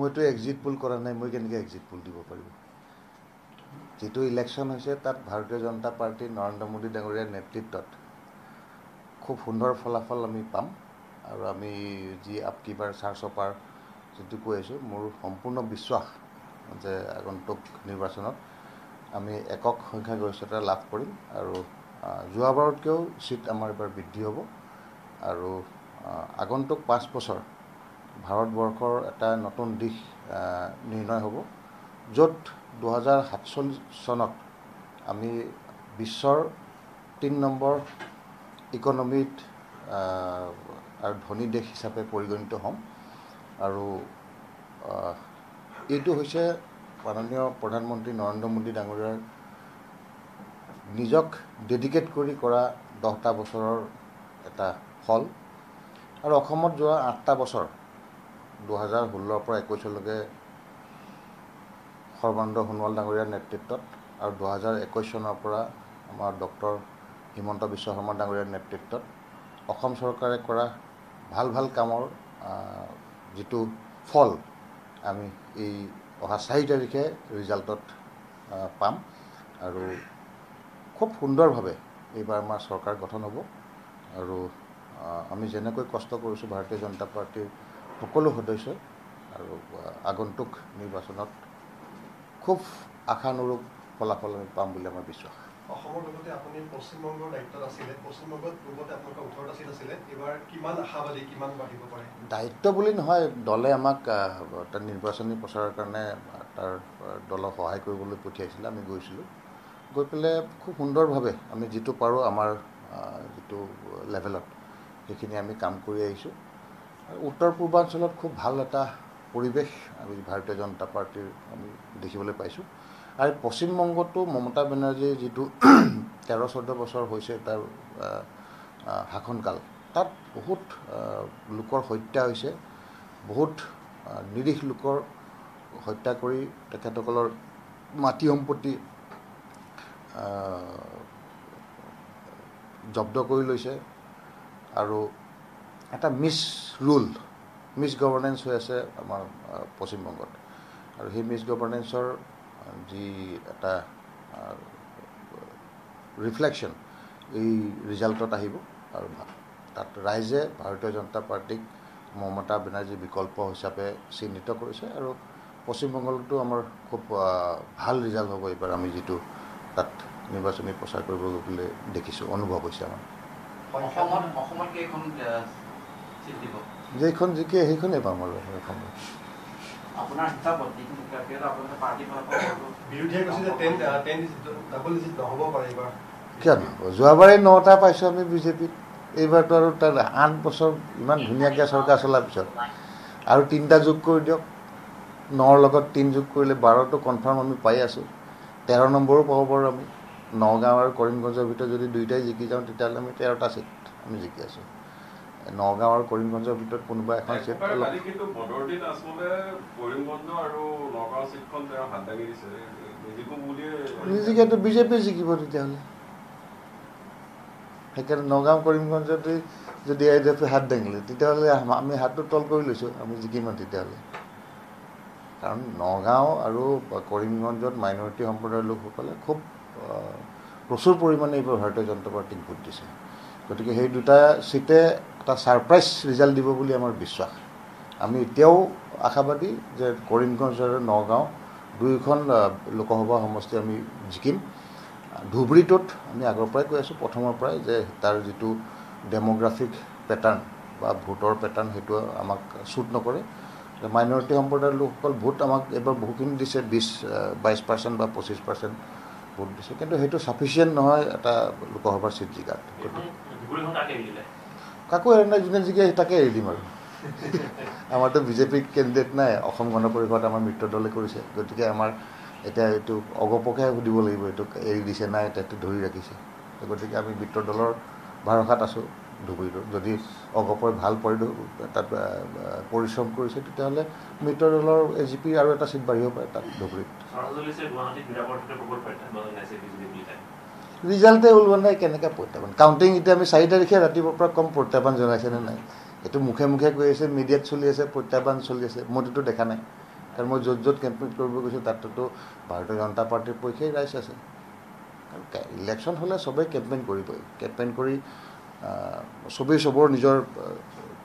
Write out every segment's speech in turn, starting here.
মইতো exit pole কৰা নাই, মই কেনেকৈ এক্সিট পোল দিব পাৰিব? যিটো ইলেকশ্যন হৈছে তাত ভাৰতীয় জনতা পাৰ্টী নৰেন্দ্ৰ মোদী ডাঙৰীয়াৰ নেতৃত্বত খুব সুন্দৰ ফলাফল আমি পাম। আৰু আমি যি আপকি বাৰ চাৰশ পাৰ যিটো কৈ আছোঁ, মোৰ সম্পূৰ্ণ বিশ্বাস যে আগন্তুক নিৰ্বাচনত আমি একক সংখ্যাগৰিষ্ঠতা লাভ কৰিম আৰু যোৱাবাৰতকৈও চিট আমাৰ এবাৰ বৃদ্ধি হ'ব। আৰু আগন্তুক 5 বছৰ ভাৰতবৰ্ষৰ এটা নতুন দিশ নিৰ্ণয় হ'ব, য'ত 2047 চনত আমি বিশ্বৰ 3 নম্বৰ ইকনমিত আৰু ধনী দেশ হিচাপে পৰিগণিত হ'ম। আৰু এইটো হৈছে মাননীয় প্ৰধানমন্ত্ৰী নৰেন্দ্ৰ মোদী ডাঙৰীয়াৰ নিজক ডেডিকেট কৰি কৰা 10টা বছৰৰ এটা ফল। আৰু অসমত যোৱা 8টা বছৰ 2016ৰ পৰা 21লৈকে সৰ্বানন্দ সোণোৱাল ডাঙৰীয়াৰ নেতৃত্বত আৰু 2021 চনৰ পৰা আমাৰ ডক্টৰ হিমন্ত বিশ্ব শৰ্মা ডাঙৰীয়াৰ নেতৃত্বত অসম চৰকাৰে কৰা ভাল ভাল কামৰ যিটো ফল আমি এই অহা 4 তাৰিখে ৰিজাল্টত পাম। আৰু খুব সুন্দৰভাৱে এইবাৰ আমাৰ চৰকাৰ গঠন হ'ব। আৰু আমি যেনেকৈ কষ্ট কৰিছোঁ ভাৰতীয় জনতা পাৰ্টীৰ সকলো সদস্যই, আৰু আগন্তুক নিৰ্বাচনত খুব আশানুৰূপ ফলাফল আমি পাম বুলি আমাৰ বিশ্বাস। অসমৰ লগতে আপুনি পশ্চিমবংগৰ দায়িত্বত আছিলে, পশ্চিমবংগত পূৰ্বতে আপোনালোকৰ 18টা চিট আছিলে, এইবাৰ কিমান আশাবাদী, কিমান বাঢ়িব পাৰে? দায়িত্ব বুলি নহয়, দলে আমাক তাৰ নিৰ্বাচনী প্ৰচাৰৰ কাৰণে তাৰ দলক সহায় কৰিবলৈ পঠিয়াইছিলে। আমি গৈছিলোঁ, গৈ পেলাই খুব সুন্দৰভাৱে আমি যিটো পাৰোঁ আমাৰ যিটো লেভেলত সেইখিনি আমি কাম কৰি আহিছোঁ। উত্তৰ পূৰ্বাঞ্চলত খুব ভাল এটা পৰিৱেশ আমি ভাৰতীয় জনতা পাৰ্টীৰ আমি দেখিবলৈ পাইছোঁ। আৰু পশ্চিমবংগতো মমতা বেনাৰ্জীৰ যিটো 13-14 বছৰ হৈছে তাৰ শাসনকাল, তাত বহুত লোকৰ হত্যা হৈছে, বহুত নিৰীহ লোকৰ হত্যা কৰি তেখেতসকলৰ মাটি সম্পত্তি জব্দ কৰি লৈছে। আৰু এটা মিছ গভৰ্নেন্স হৈ আছে আমাৰ পশ্চিমবংগত। আৰু সেই মিছ গভৰ্নেন্সৰ যি এটা ৰিফ্লেকশ্যন এই ৰিজাল্টত আহিব। আৰু তাত ৰাইজে ভাৰতীয় জনতা পাৰ্টীক মমতা বেনাৰ্জীৰ বিকল্প হিচাপে চিহ্নিত কৰিছে। আৰু পশ্চিমবংগতো আমাৰ খুব ভাল ৰিজাল্ট হ'ব এইবাৰ। আমি যিটো তাত নিৰ্বাচনী প্ৰচাৰ কৰিব বুলি দেখিছোঁ, অনুভৱ হৈছে আমাৰ। অসমত কেইখন চিট দিব? যেইখন জিকে সেইখনেই পাম আৰু অসমত। আপোনাৰ হিচাপত বিৰোধীয়ে কৈছে যে 10 ডাবল ডিজিট নহ'ব পাৰে এইবাৰ। কিয় নহ'ব? যোৱাবাৰে 9টা পাইছোঁ আমি বিজেপিত, এইবাৰতো আৰু তাৰ 8 বছৰ ইমান ধুনীয়াকৈ চৰকাৰ চলাৰ পিছত আৰু 3টা যোগ কৰি দিয়ক। 9ৰ লগত 3 যোগ কৰিলে 12টো কনফাৰ্ম আমি পাই আছোঁ। 13 নম্বৰো পাব পাৰোঁ আমি। নগাঁও আৰু কৰিমগঞ্জৰ ভিতৰত যদি দুয়োটাই জিকি যাওঁ তেতিয়াহ'লে আমি 13টা চিট আমি জিকি আছোঁ। নগাঁও আৰু কৰিমগঞ্জৰ ভিতৰত কোনোবা এখন চিট নিজিকেতো বিজেপি জিকিব তেতিয়াহ'লে। সেইকাৰণে নগাঁও কৰিমগঞ্জতে যদি AIDF হাত দাঙিলে তেতিয়াহ'লে আমি হাতটো তল কৰি লৈছোঁ, আমি জিকিম তেতিয়াহ'লে। কাৰণ নগাঁও আৰু কৰিমগঞ্জত মাইনৰিটি সম্প্ৰদায়ৰ লোকসকলে খুব প্ৰচুৰ পৰিমাণে এইবাৰ ভাৰতীয় জনতা পাৰ্টীক ভোট দিছে। গতিকে সেই দুটা চিটে এটা ছাৰপ্ৰাইজ ৰিজাল্ট দিব বুলি আমাৰ বিশ্বাস। আমি এতিয়াও আশাবাদী যে কৰিমগঞ্জ আৰু নগাঁও দুয়োখন লোকসভা সমষ্টি আমি জিকিম। ধুবুৰীটোত আমি আগৰ পৰাই কৈ আছোঁ, প্ৰথমৰ পৰাই, যে তাৰ যিটো ডেম'গ্ৰাফিক পেটাৰ্ণ বা ভোটৰ পেটাৰ্ণ সেইটো আমাক শ্বুট নকৰে। মাইনৰিটি সম্প্ৰদায়ৰ লোকসকল ভোট আমাক এইবাৰ বহুখিনি দিছে, 22% বা 25% ভোট দিছে, কিন্তু সেইটো ছাফিচিয়েণ্ট নহয় এটা লোকসভাৰ চিট জিকাত। কাকো এৰি নাই, যোনে জিকে তাকে এৰি দিম আৰু। আমাৰতো বিজেপি কেণ্ডিডেট নাই, অসম গণ পৰিষদ আমাৰ মিত্ৰ দলে কৰিছে। গতিকে আমাৰ এতিয়া এইটো অগপকহে সুধিব লাগিব, এইটো এৰি দিছে নাই, এইটো ধৰি ৰাখিছে। গতিকে আমি মিত্ৰ দলৰ ভৰসাত আছোঁ ধুবুৰীটো। যদি অগপই ভাল তাত পৰিশ্ৰম কৰিছে তেতিয়াহ'লে মিত্ৰ দলৰ AGP আৰু এটা চিট বাঢ়িব পাৰে তাত ধুবুৰীত। ৰিজাল্টে ওলোৱা নাই, কেনেকৈ প্ৰত্যাহ্বান? কাউণ্টিং এতিয়া আমি 4 তাৰিখে ৰাতিপুৱাৰ পৰা কম প্ৰত্যাহ্বান জনাইছেনে নাই? এইটো মুখে মুখে কৈ আছে, মিডিয়াত চলি আছে, প্ৰত্যাহ্বান চলি আছে, মইতো দেখা নাই। কাৰণ মই য'ত য'ত কেম্পেইন কৰিব গৈছোঁ তাততো ভাৰতীয় জনতা পাৰ্টিৰ পক্ষেই ৰাইজ আছে। কাৰণ ইলেকশ্যন হ'লে চবেই কেম্পেইন কৰিবই, কেম্পেইন কৰি চবেই চবৰ নিজৰ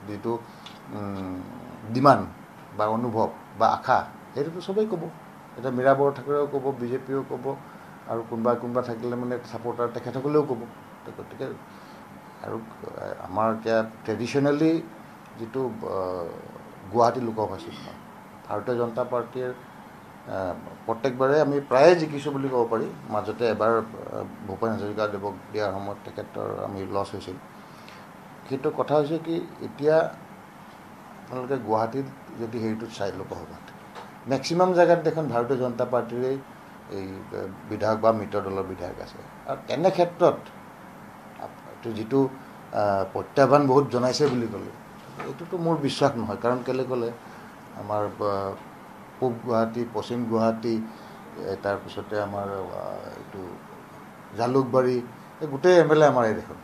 যিটো ডিমাণ্ড বা অনুভৱ বা আশা সেইটোতো চবেই ক'ব। এতিয়া মীৰা বৰঠাকুৰেও ক'ব, বিজেপিয়েও ক'ব, আৰু কোনোবা থাকিলে মানে ছাপৰ্টাৰ তেখেতসকলেও ক'ব। গতিকে আৰু আমাৰ এতিয়া ট্ৰেডিশ্যনেলি যিটো গুৱাহাটী লোকসভা চিট ভাৰতীয় জনতা পাৰ্টীৰ প্ৰত্যেকবাৰে আমি প্ৰায়ে জিকিছোঁ বুলি ক'ব পাৰি। মাজতে এবাৰ ভূপেন হাজৰিকাদেৱক দিয়াৰ সময়ত তেখেতৰ আমি লছ হৈছিল। কিন্তু কথা হৈছে কি, এতিয়া আপোনালোকে গুৱাহাটীত যদি হেৰিটোত চাই লোকসভাত মেক্সিমাম জেগাত দেখোন ভাৰতীয় জনতা পাৰ্টীৰেই এই বিধায়ক বা মিত্ৰ দলৰ বিধায়ক আছে। আৰু তেনে ক্ষেত্ৰত যিটো প্ৰত্যাহ্বান বহুত জনাইছে বুলি ক'লে এইটোতো মোৰ বিশ্বাস নহয়। কাৰণ কেলৈ ক'লে আমাৰ পূব গুৱাহাটী, পশ্চিম গুৱাহাটী, তাৰপিছতে আমাৰ এইটো জালুকবাৰী, এই গোটেই MLA আমাৰ এই দেখোন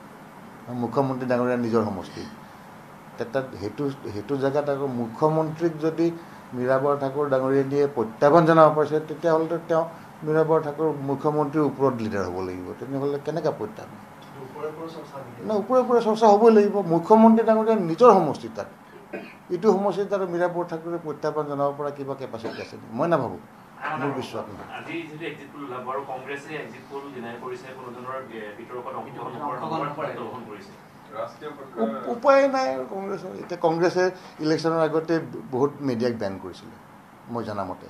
মুখ্যমন্ত্ৰী ডাঙৰীয়া নিজৰ সমষ্টি। তাত সেইটো জেগাত আকৌ মুখ্যমন্ত্ৰীক যদি মীৰা বৰঠাকুৰ ডাঙৰীয়া দিয়ে প্ৰত্যাহ্বান জনাব পাৰিছে, তেতিয়াহ'লেতো তেওঁ মীৰা বৰঠাকুৰ মুখ্যমন্ত্ৰীৰ ওপৰত লিডাৰ হ'ব লাগিব। তেনেহ'লে কেনেকৈ প্ৰত্যাহ্বান? ওপৰে ওপৰে চৰ্চা হ'বই লাগিব। মুখ্যমন্ত্ৰী ডাঙৰীয়া নিজৰ সমষ্টি, তাত ইটো সমষ্টিত আৰু মীৰা বৰঠাকুৰে প্ৰত্যাহ্বান জনাব পৰা কিবা কেপাচিটি আছে নেকি? মই নাভাবোঁ, মোৰ বিশ্বাস নহয়। উপায় নাই আৰু কংগ্ৰেছৰ। এতিয়া কংগ্ৰেছে ইলেকশ্যনৰ আগতে বহুত মিডিয়াক বেন কৰিছিলে মই জনামতে।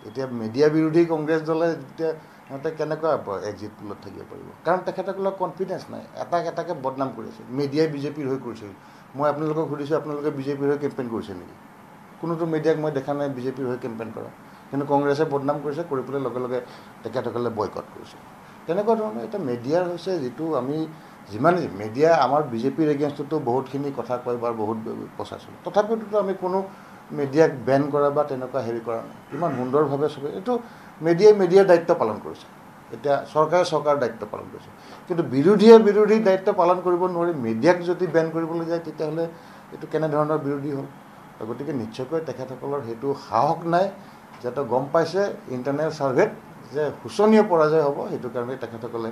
এতিয়া মিডিয়া বিৰোধী কংগ্ৰেছ দলে এতিয়া সিহঁতে কেনেকুৱা এক্সিট পোলত থাকিব পাৰিব? কাৰণ তেখেতসকলৰ কনফিডেঞ্চ নাই, এটাকে বদনাম কৰিছে। মিডিয়াই বিজেপিৰ হৈ কৰিছিল। মই আপোনালোকক সুধিছোঁ, আপোনালোকে বিজেপিৰ হৈ কেম্পেইন কৰিছে নেকি? কোনোতো মিডিয়াক মই দেখা নাই বিজেপিৰ হৈ কেম্পেইন কৰা। কিন্তু কংগ্ৰেছে বদনাম কৰিছে, কৰি পেলাই লগে লগে তেখেতসকলে বয়কট কৰিছে। তেনেকুৱা ধৰণৰ এতিয়া মিডিয়াৰ হৈছে যিটো আমি যিমান মিডিয়া আমাৰ বিজেপিৰ এগেইনষ্টতো বহুতখিনি কথা কয় বা বহুত প্ৰচাৰ চলে, তথাপিতো আমি কোনো মিডিয়াক বেন কৰা বা তেনেকুৱা হেৰি কৰা নাই। ইমান সুন্দৰভাৱে চবে এইটো মিডিয়াৰ দায়িত্ব পালন কৰিছে। এতিয়া চৰকাৰৰ দায়িত্ব পালন কৰিছে। কিন্তু বিৰোধীয়ে দায়িত্ব পালন কৰিব নোৱাৰি মিডিয়াক যদি বেন কৰিবলৈ যায়, তেতিয়াহ'লে এইটো কেনেধৰণৰ বিৰোধী হ'ল? গতিকে নিশ্চয়কৈ তেখেতসকলৰ সেইটো সাহস নাই, যাতে গম পাইছে ইণ্টাৰনেল ছাৰ্ভেত যে শোচনীয় পৰাজয় হ'ব, সেইটো কাৰণে তেখেতসকলে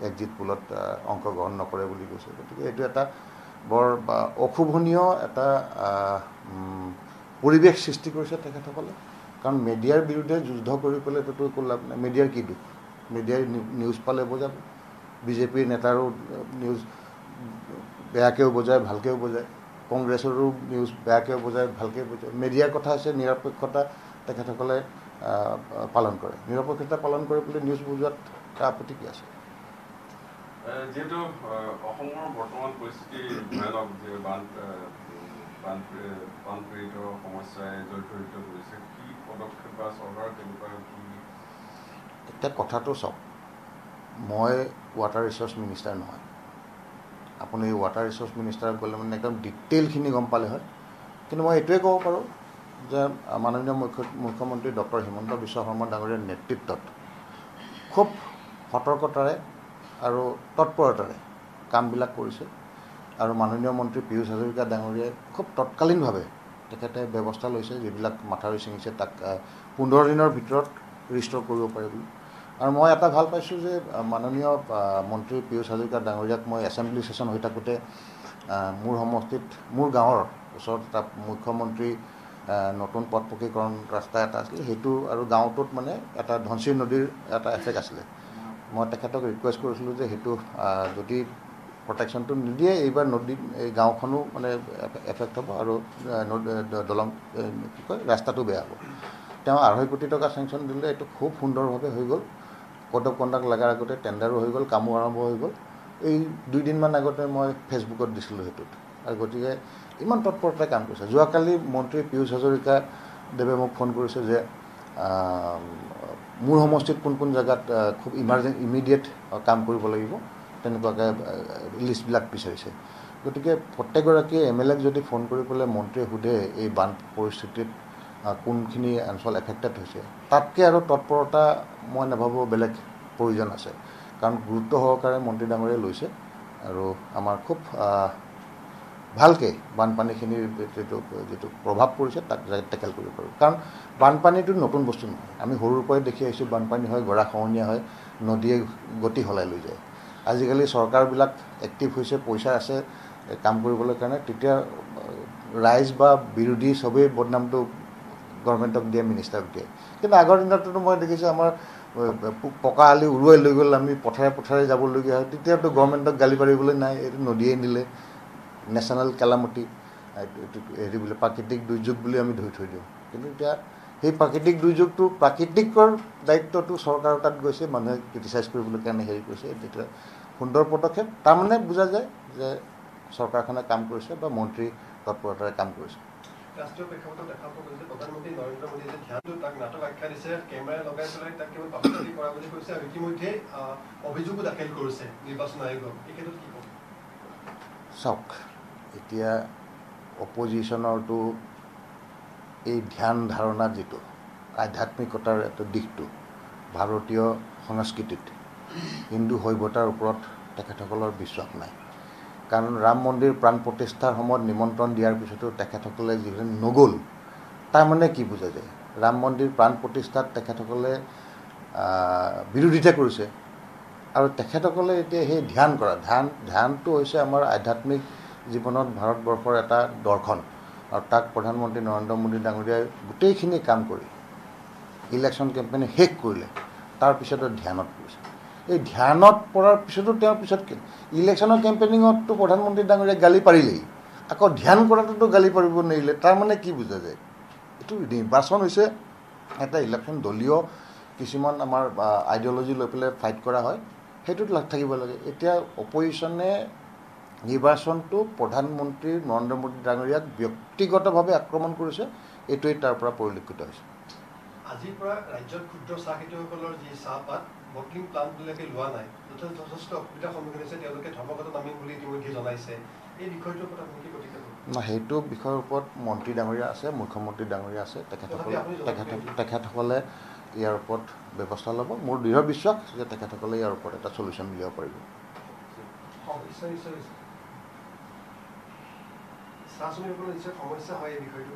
এক্সিট পোলত অংশগ্ৰহণ নকৰে বুলি কৈছে। গতিকে এইটো এটা বৰ অশোভনীয় এটা পৰিৱেশ সৃষ্টি কৰিছে তেখেতসকলে। কাৰণ মিডিয়াৰ বিৰুদ্ধে যুদ্ধ কৰি পেলাই এইটোতো একো লাভ নাই। মিডিয়াৰ কি দুখ? মিডিয়াই নিউজ পালে বজাব, বিজেপিৰ নেতাৰো নিউজ বেয়াকৈও বজায়, ভালকৈও বজায়, কংগ্ৰেছৰো নিউজ বেয়াকৈও বজায়, ভালকৈ বজায়। মিডিয়াৰ কথা হৈছে নিৰপেক্ষতা তেখেতসকলে পালন কৰে। নিৰপেক্ষতা পালন কৰি পেলাই নিউজ বুজোৱাত তাৰ আপত্তি কি আছে? যিহেতু অসমৰ বৰ্তমান পৰিস্থিতি ভয়ানক, যে বানপীড়িত সমস্যাই জৰ্জৰিত কৰিছে, কি পদক্ষেপ বা চৰকাৰ কেনেকুৱা? এতিয়া কথাটো চাওক, মই ৱাটাৰ ৰিচোৰ্চ মিনিষ্টাৰ নহয়। আপুনি ৱাটাৰ ৰিচোৰ্চ মিনিষ্টাৰক গ'লে মানে একদম ডিটেইলখিনি গম পালে হয়। কিন্তু মই এইটোৱে ক'ব পাৰোঁ যে মাননীয় মুখ্যমন্ত্ৰী ডক্টৰ হিমন্ত বিশ্ব শৰ্মা ডাঙৰীয়াৰ নেতৃত্বত খুব সতৰ্কতাৰে আৰু তৎপৰতাৰে কামবিলাক কৰিছে। আৰু মাননীয় মন্ত্ৰী পীয়ুষ হাজৰিকা ডাঙৰীয়াই খুব তৎকালীনভাৱে তেখেতে ব্যৱস্থা লৈছে, যিবিলাক মাথাউৰি ছিঙিছে তাক 15 দিনৰ ভিতৰত ৰিষ্ট'ৰ কৰিব পাৰে বুলি। আৰু মই এটা ভাল পাইছোঁ যে মাননীয় মন্ত্ৰী পীয়ুষ হাজৰিকা ডাঙৰীয়াক মই এছেম্বলি ছেশ্যন হৈ থাকোঁতে মোৰ সমষ্টিত, মোৰ গাঁৱৰ ওচৰত এটা মুখ্যমন্ত্ৰী নতুন পথ পকীকৰণ ৰাস্তা এটা আছিলে, সেইটো আৰু গাঁৱটোত মানে এটা ধনশিৰি নদীৰ এটা এফেক্ট আছিলে। মই তেখেতক ৰিকুৱেষ্ট কৰিছিলোঁ যে সেইটো যদি প্ৰটেকশ্যনটো নিদিয়ে, এইবাৰ এই গাঁওখনো মানে এফেক্ট হ'ব আৰু দলং কি কয় ৰাস্তাটো বেয়া হ'ব। তেওঁ 2.5 কোটি টকা চেংচন দিলে, এইটো খুব সুন্দৰভাৱে হৈ গ'ল। কোড অফ কণ্ডাক্ট লগাৰ আগতে টেণ্ডাৰো হৈ গ'ল, কামো আৰম্ভ হৈ গ'ল। এই 2 দিনমান আগতে মই ফেচবুকত দিছিলোঁ সেইটোত। আৰু গতিকে ইমান তৎপৰতাৰে কাম কৰিছে। যোৱাকালি মন্ত্ৰী পীয়ুষ হাজৰিকা দেৱে মোক ফোন কৰিছে যে মোৰ সমষ্টিত কোন জেগাত খুব ইমিডিয়েট কাম কৰিব লাগিব, তেনেকুৱাকৈ লিষ্টবিলাক বিচাৰিছে। গতিকে প্ৰত্যেকগৰাকীয়ে MLAক যদি ফোন কৰি পেলাই মন্ত্ৰীয়ে সোধে এই বান পৰিস্থিতিত কোনখিনি অঞ্চল এফেক্টেড হৈছে, তাতকৈ আৰু তৎপৰতা মই নাভাবোঁ বেলেগ প্ৰয়োজন আছে। কাৰণ গুৰুত্ব সহকাৰে মন্ত্ৰী ডাঙৰীয়াই লৈছে আৰু আমাৰ খুব ভালকৈ বানপানীখিনিৰ যিটো প্ৰভাৱ পৰিছে তাক টেকেল কৰিব পাৰোঁ। কাৰণ বানপানীটো নতুন বস্তু নহয়, আমি সৰুৰ পৰাই দেখি আহিছোঁ বানপানী হয়, গৰাখহনীয়া হয়, নদীয়ে গতি সলাই লৈ যায়। আজিকালি চৰকাৰবিলাক এক্টিভ হৈছে, পইচা আছে কাম কৰিবলৈ কাৰণে, তেতিয়া ৰাইজ বা বিৰোধী চবেই বদনামটো গভৰ্ণমেণ্টক দিয়ে, মিনিষ্টাৰক দিয়ে। কিন্তু আগৰ দিনততো মই দেখিছোঁ আমাৰ পকা আলি উৰুৱাই লৈ গ'ল, আমি পথাৰে যাবলগীয়া হয়, তেতিয়াতো গভৰ্ণমেণ্টক গালি পাৰিবলৈ নাই, এইটো নদীয়ে নিলে, নেশ্যনেল কেলামিটি, হেৰি বোলে প্ৰাকৃতিক দুৰ্যোগ বুলি আমি ধৰি থৈ দিওঁ। কিন্তু এতিয়া সেই প্ৰাকৃতিক দুৰ্যোগটো, প্ৰাকৃতিকৰ দায়িত্বটো চৰকাৰৰ তাত গৈছে, মানুহে ক্ৰিটিচাইজ কৰিবলৈ কাৰণে হেৰি কৰিছে। তেতিয়া সুন্দৰ পদক্ষেপ, তাৰমানে বুজা যায় যে চৰকাৰখনে কাম কৰিছে বা মন্ত্ৰী তৎপৰতাৰে কাম কৰিছে। ৰাষ্ট্ৰীয় প্ৰেক্ষাপটত দেখা পোৱা গৈছে প্ৰধানমন্ত্ৰী নৰেন্দ্ৰ মোদীয়ে যে ধ্যানটো তাক নাটক আখ্যা দিছে, কেমেৰা লগাই পেলাই তাক কেৱল পাব্লিচিটি কৰা বুলি কৈছে, আৰু ইতিমধ্যে অভিযোগো দাখিল কৰিছে নিৰ্বাচন আয়োগক। এই ক্ষেত্ৰত কি ক'ব? চাওক, এতিয়া অপজিশ্যনৰটো এই ধ্যান ধাৰণা যিটো আধ্যাত্মিকতাৰ এটা দিশটো ভাৰতীয় সংস্কৃতিত হিন্দু সভ্যতাৰ ওপৰত তেখেতসকলৰ বিশ্বাস নাই। কাৰণ ৰাম মন্দিৰ প্ৰাণ প্ৰতিষ্ঠাৰ সময়ত নিমন্ত্ৰণ দিয়াৰ পিছতো তেখেতসকলে যিহেতু নগ'ল, তাৰমানে কি বুজা যায়? ৰাম মন্দিৰ প্ৰাণ প্ৰতিষ্ঠাত তেখেতসকলে বিৰোধিতা কৰিছে, আৰু তেখেতসকলে এতিয়া সেই ধ্যান কৰা, ধ্যানটো হৈছে আমাৰ আধ্যাত্মিক জীৱনত ভাৰতবৰ্ষৰ এটা দৰ্শন, আৰু তাক প্ৰধানমন্ত্ৰী নৰেন্দ্ৰ মোদী ডাঙৰীয়াই গোটেইখিনি কাম কৰি ইলেকশ্যন কেম্পেইন শেষ কৰিলে, তাৰপিছতো ধ্যানত পৰিছে। এই ধ্যানত পৰাৰ পিছতো তেওঁৰ পিছত ইলেকশ্যনৰ কেম্পেইনিঙততো প্ৰধানমন্ত্ৰী ডাঙৰীয়াই গালি পাৰিলেই, আকৌ ধ্যান কৰাটোতো গালি পাৰিব নোৱাৰিলে, তাৰমানে কি বুজা যায়? এইটো নিৰ্বাচন হৈছে এটা ইলেকশ্যন, দলীয় কিছুমান আমাৰ আইডিঅ'লজি লৈ পেলাই ফাইট কৰা হয়, সেইটোত লাগ থাকিব লাগে। এতিয়া অপজিশ্যনে নিৰ্বাচনটো প্ৰধানমন্ত্ৰী নৰেন্দ্ৰ মোদী ডাঙৰীয়াক ব্যক্তিগতভাৱে আক্ৰমণ কৰিছে, এইটোৱেই তাৰ পৰা পৰিলক্ষিত হৈছে। আজিৰ পৰা ৰাজ্যত ক্ষুদ্ৰ চাহ খেতিয়কসকলৰ যি চাহপাত বটলিং প্লাণ্টবিলাকে লোৱা নাই, যথেষ্ট অসুবিধাৰ সন্মুখীন হৈছে, তেওঁলোকে ধৰ্মঘটত নামিম বুলি ইতিমধ্যে জনাইছে। এই বিষয়টোৰ ওপৰত আপুনি কি প্ৰতিক্ৰিয়া কৰিব? সেইটো বিষয়ৰ ওপৰত মন্ত্ৰী ডাঙৰীয়া আছে, মুখ্যমন্ত্ৰী ডাঙৰীয়া আছে, তেখেতসকলে ইয়াৰ ওপৰত ব্যৱস্থা ল'ব। মোৰ দৃঢ় বিশ্বাস যে তেখেতসকলে ইয়াৰ ওপৰত এটা চলিউশ্যন উলিয়াব পাৰিব। চাহ শ্ৰমিকসকলৰ নিশ্চয় সমস্যা হয়, এই বিষয়টো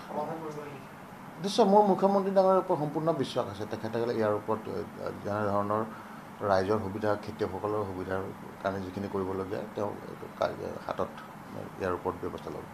সমাধান কৰিব লাগিব। নিশ্চয় মোৰ মুখ্যমন্ত্ৰী ডাঙৰীয়াৰ ওপৰত সম্পূৰ্ণ বিশ্বাস আছে, তেখেতসকলে ইয়াৰ ওপৰত যেনেধৰণৰ ৰাইজৰ সুবিধা, খেতিয়কসকলৰ সুবিধাৰ কাৰণে যিখিনি কৰিবলগীয়া তেওঁ হাতত ইয়াৰ ওপৰত ব্যৱস্থা ল'ব।